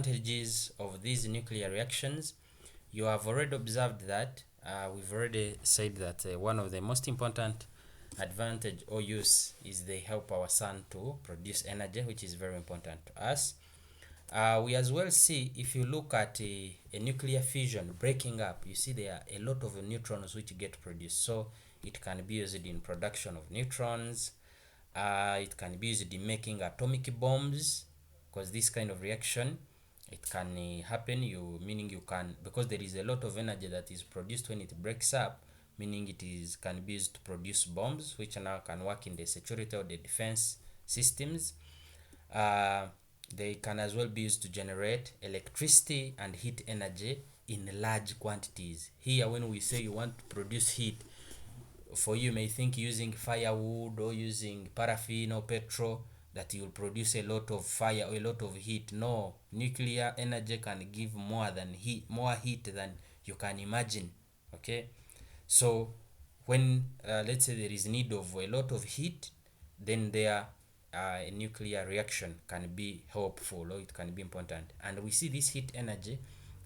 Advantages of these nuclear reactions. You have already observed that we've already said that one of the most important advantage or use is they help our sun to produce energy, which is very important to us. We as well see, if you look at a nuclear fission breaking up, you see there are a lot of neutrons which get produced. So it can be used in production of neutrons. It can be used in making atomic bombs, because this kind of reaction, it can happen, meaning you can, because there is a lot of energy that is produced when it breaks up, meaning it is can be used to produce bombs, which now can work in the security or the defense systems. They can as well be used to generate electricity and heat energy in large quantities. Here, when we say you want to produce heat, for you may think using firewood or using paraffin or petrol that you will produce a lot of fire or a lot of heat. No, nuclear energy can give more heat than you can imagine. Okay, so when let's say there is need of a lot of heat, then there a nuclear reaction can be helpful, or it can be important. And we see this heat energy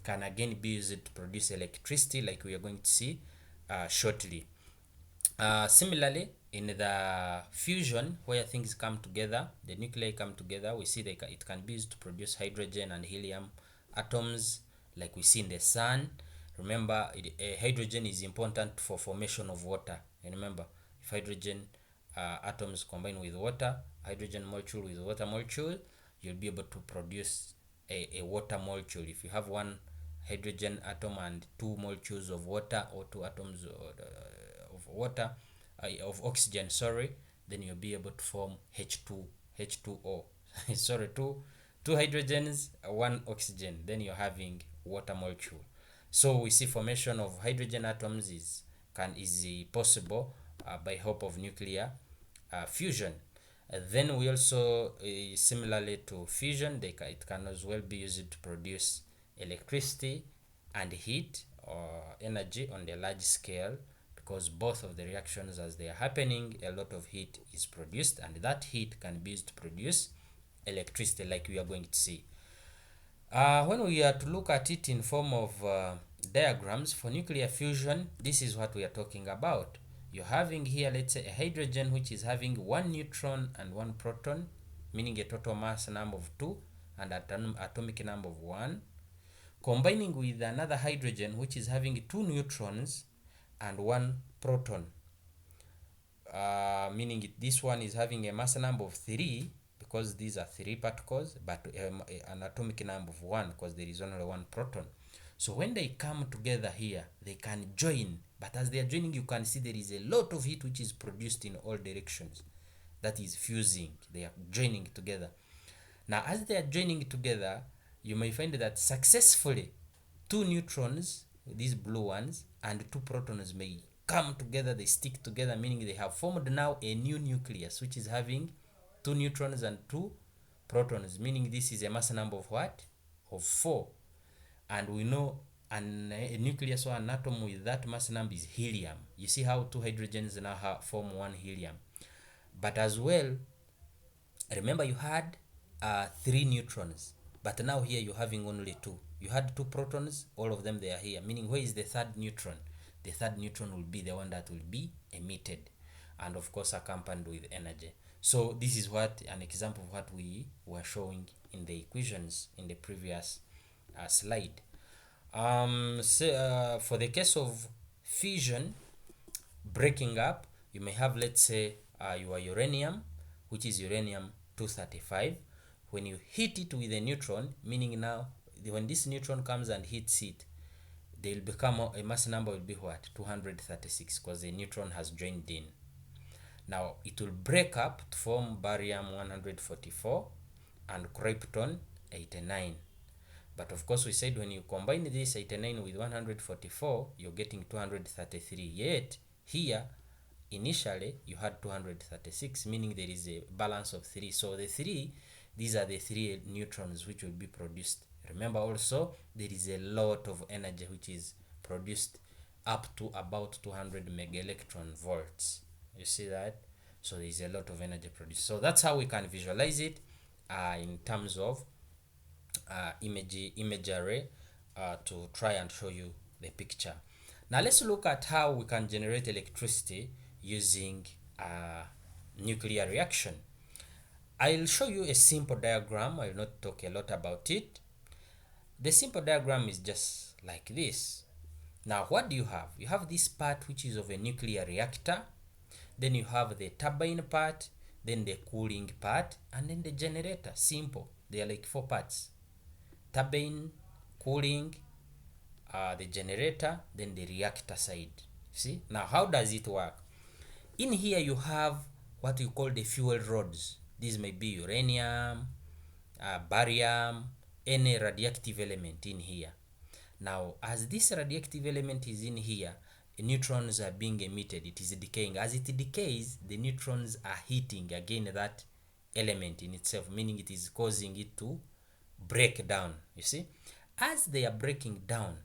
can again be used to produce electricity, like we are going to see shortly. Similarly, in the fusion, where things come together, the nuclei come together, we see it can be used to produce hydrogen and helium atoms, like we see in the sun. Remember, hydrogen is important for formation of water. And remember, if hydrogen atoms combine with water, hydrogen molecule with water molecule, you'll be able to produce a water molecule. If you have one hydrogen atom and two molecules of water, or two atoms of water, of oxygen, sorry, then you'll be able to form H2O. Sorry, two hydrogens, one oxygen, then you're having water molecule. So we see formation of hydrogen atoms is possible by help of nuclear fusion. Then we also, similarly to fusion, it can as well be used to produce electricity and heat or energy on the large scale, because both of the reactions, as they are happening, a lot of heat is produced, and that heat can be used to produce electricity, like we are going to see. When we are to look at it in form of diagrams for nuclear fusion, this is what we are talking about. You're having here, let's say, a hydrogen which is having one neutron and one proton, meaning a total mass number of 2 and atomic number of 1, combining with another hydrogen which is having 2 neutrons and 1 proton, meaning this one is having a mass number of 3, because these are 3 particles, but an atomic number of 1, because there is only 1 proton. So when they come together here, they can join, but as they are joining, you can see there is a lot of heat which is produced in all directions. That is fusing. They are joining together. Now, as they are joining together, you may find that successfully 2 neutrons, these blue ones, and 2 protons may come together, they stick together, meaning they have formed now a new nucleus which is having 2 neutrons and 2 protons, meaning this is a mass number of what? Of 4. And we know a nucleus or an atom with that mass number is helium. You see how 2 hydrogens now form 1 helium. But as well, remember you had 3 neutrons, but now here you're having only 2. You had 2 protons, all of them they are here, meaning where is the third neutron? The third neutron will be the one that will be emitted, and of course accompanied with energy. So this is what an example of what we were showing in the equations in the previous slide. For the case of fission, breaking up, you may have, let's say, your uranium, which is uranium-235. When you hit it with a neutron, meaning now when this neutron comes and hits it, they'll become a mass number will be what? 236, because the neutron has joined in. Now it will break up to form barium-144 and krypton-89. But of course we said when you combine this 89 with 144, you're getting 233. Yet here initially you had 236, meaning there is a balance of 3. So these are the 3 neutrons which will be produced. Remember also, there is a lot of energy which is produced up to about 200 megaelectron volts. You see that? So there is a lot of energy produced. So that's how we can visualize it in terms of image array to try and show you the picture. Now let's look at how we can generate electricity using nuclear reaction. I'll show you a simple diagram. I will not talk a lot about it. The simple diagram is just like this. Now what do you have? You have this part which is of a nuclear reactor, then you have the turbine part, then the cooling part, and then the generator. Simple. They are like 4 parts: turbine, cooling, the generator, then the reactor side. See, now how does it work? In here you have what you call the fuel rods. These may be uranium, barium, any radioactive element in here. Now as this radioactive element is in here, neutrons are being emitted. It is decaying. As it decays, the neutrons are hitting again that element in itself, meaning it is causing it to break down. You see, as they are breaking down,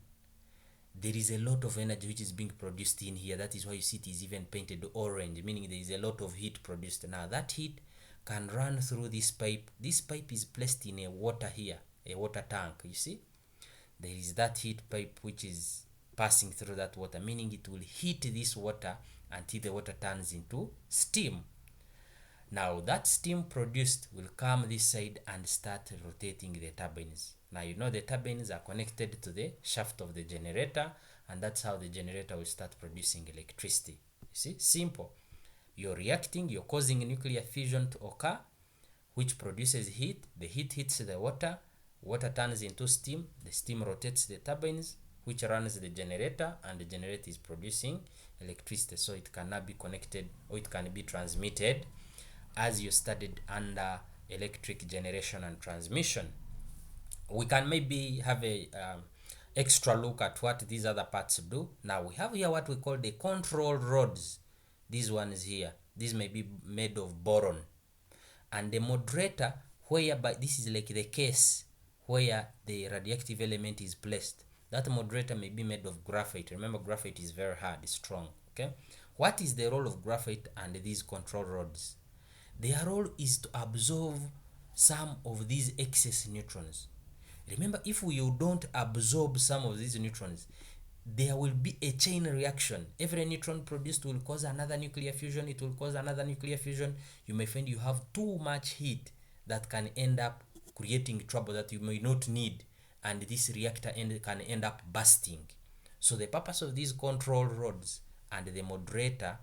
there is a lot of energy which is being produced in here. That is why you see it is even painted orange, meaning there is a lot of heat produced. Now that heat can run through this pipe. This pipe is placed in a water here, a water tank. You see, there is that heat pipe which is passing through that water, meaning it will heat this water until the water turns into steam. Now that steam produced will come this side and start rotating the turbines. Now you know the turbines are connected to the shaft of the generator, and that's how the generator will start producing electricity. You see, simple. You're reacting, you're causing nuclear fission to occur, which produces heat. The heat hits the water, water turns into steam, the steam rotates the turbines, which runs the generator, and the generator is producing electricity. So it cannot be connected, or it can be transmitted, as you studied under electric generation and transmission. We can maybe have a extra look at what these other parts do. Now we have here what we call the control rods. These ones here, these may be made of boron, and the moderator, whereby this is like the case where the radioactive element is placed. That moderator may be made of graphite. Remember, graphite is very hard, strong. Okay, what is the role of graphite and these control rods? Their role is to absorb some of these excess neutrons. Remember, if you don't absorb some of these neutrons, there will be a chain reaction. Every neutron produced will cause another nuclear fusion. It will cause another nuclear fusion. You may find you have too much heat that can end up creating trouble that you may not need, and this reactor can end up bursting. So the purpose of these control rods and the moderator,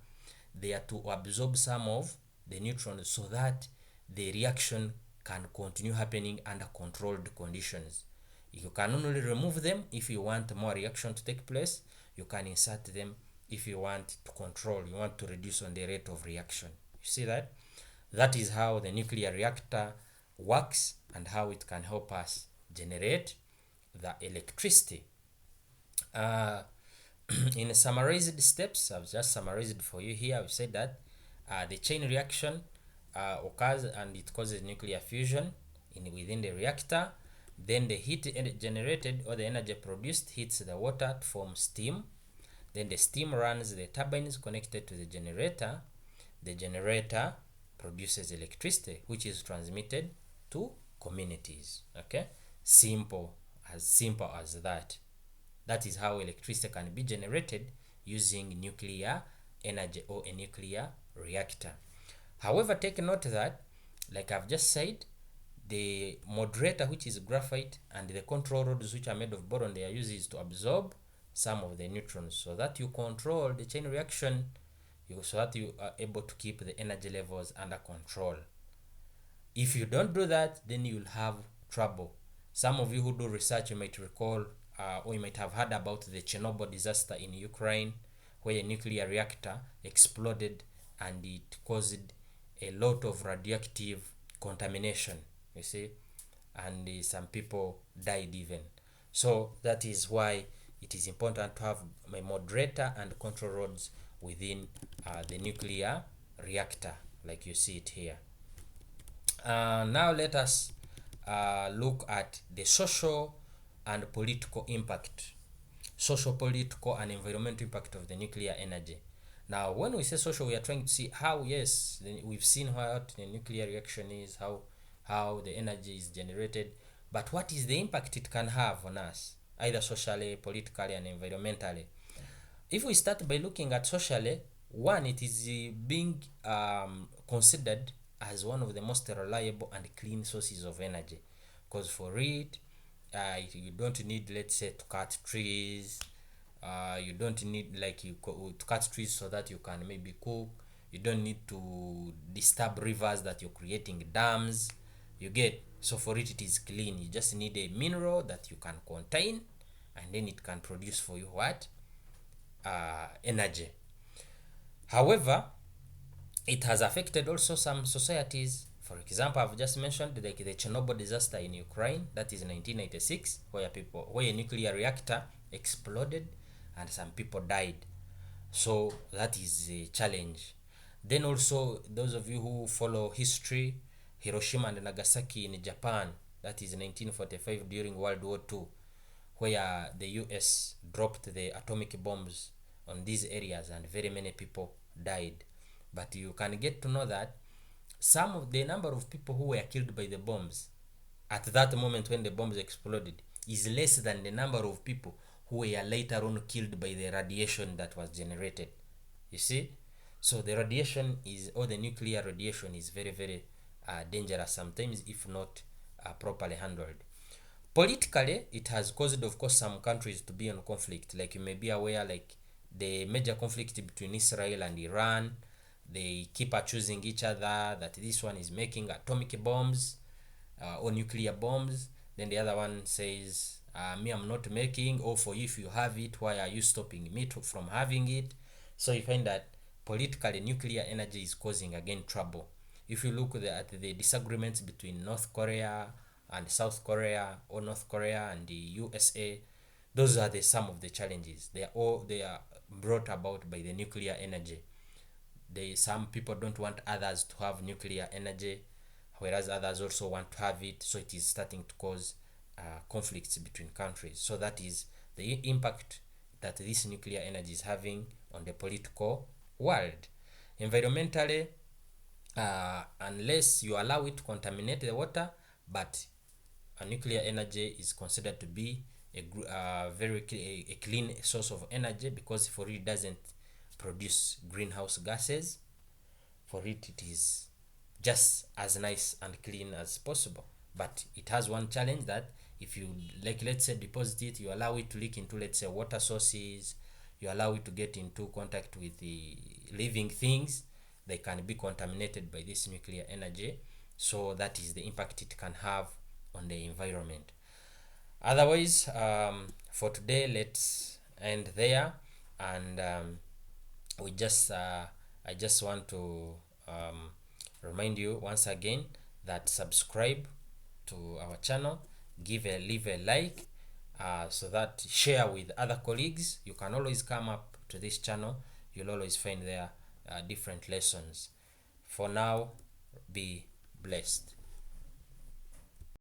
they are to absorb some of the neutrons so that the reaction can continue happening under controlled conditions. You can only remove them if you want more reaction to take place. You can insert them if you want to control, you want to reduce on the rate of reaction. You see that? That is how the nuclear reactor works and how it can help us generate the electricity. In summarized steps, I've just summarized for you here. I've said that the chain reaction occurs and it causes nuclear fusion within the reactor. Then the heat generated, or the energy produced, hits the water to form steam. Then the steam runs the turbines connected to the generator. The generator produces electricity, which is transmitted to communities. Okay, simple as that. That is how electricity can be generated using nuclear energy or a nuclear reactor. However, take note that, like I've just said, the moderator, which is graphite, and the control rods, which are made of boron, they are used to absorb some of the neutrons so that you control the chain reaction, so that you are able to keep the energy levels under control. If you don't do that, then you'll have trouble. Some of you who do research, you might recall or you might have heard about the Chernobyl disaster in Ukraine, where a nuclear reactor exploded and it caused a lot of radioactive contamination, you see, and some people died even. So that is why it is important to have a moderator and control rods within the nuclear reactor, like you see it here. Now let us look at the social and political impact, social, political, and environmental impact of the nuclear energy. Now, when we say social, we are trying to see how, yes, we've seen what the nuclear reaction is, how the energy is generated. But what is the impact it can have on us, either socially, politically, and environmentally? If we start by looking at socially, one, it is being considered as one of the most reliable and clean sources of energy, because for it, you don't need, let's say, to cut trees. You don't need to cut trees so that you can maybe cook. You don't need to disturb rivers that you're creating dams. You get, so for it is clean. You just need a mineral that you can contain, and then it can produce for you what? Energy. However, it has affected also some societies. For example, I've just mentioned like the Chernobyl disaster in Ukraine, that is 1996, where a nuclear reactor exploded and some people died. So that is a challenge. Then also, those of you who follow history, Hiroshima and Nagasaki in Japan, that is 1945 during World War II, where the US dropped the atomic bombs on these areas and very many people died. But you can get to know that some of the number of people who were killed by the bombs at that moment when the bombs exploded is less than the number of people who were later on killed by the radiation that was generated. You see? So the radiation is, or the nuclear radiation is very, very dangerous sometimes if not properly handled. Politically, it has caused, of course, some countries to be in conflict. Like you may be aware, like the major conflict between Israel and Iran, they keep accusing each other that this one is making atomic bombs or nuclear bombs. Then the other one says, me, I'm not making, or for you, if you have it, why are you stopping me from having it? So you find that politically, nuclear energy is causing again trouble. If you look at the disagreements between North Korea and South Korea, or North Korea and the USA, those are some of the challenges. They are brought about by the nuclear energy. Some people don't want others to have nuclear energy, whereas others also want to have it. So it is starting to cause conflicts between countries. So that is the impact that this nuclear energy is having on the political world. Environmentally, unless you allow it to contaminate the water, but nuclear energy is considered to be a clean source of energy, because for it doesn't produce greenhouse gases. For it is just as nice and clean as possible. But it has one challenge, that if you, like, let's say, deposit it, you allow it to leak into, let's say, water sources, you allow it to get into contact with the living things, they can be contaminated by this nuclear energy. So that is the impact it can have on the environment. Otherwise, for today, let's end there. And I just want to remind you once again that subscribe to our channel, leave a like, so that share with other colleagues. You can always come up to this channel, you'll always find there different lessons. For now, be blessed.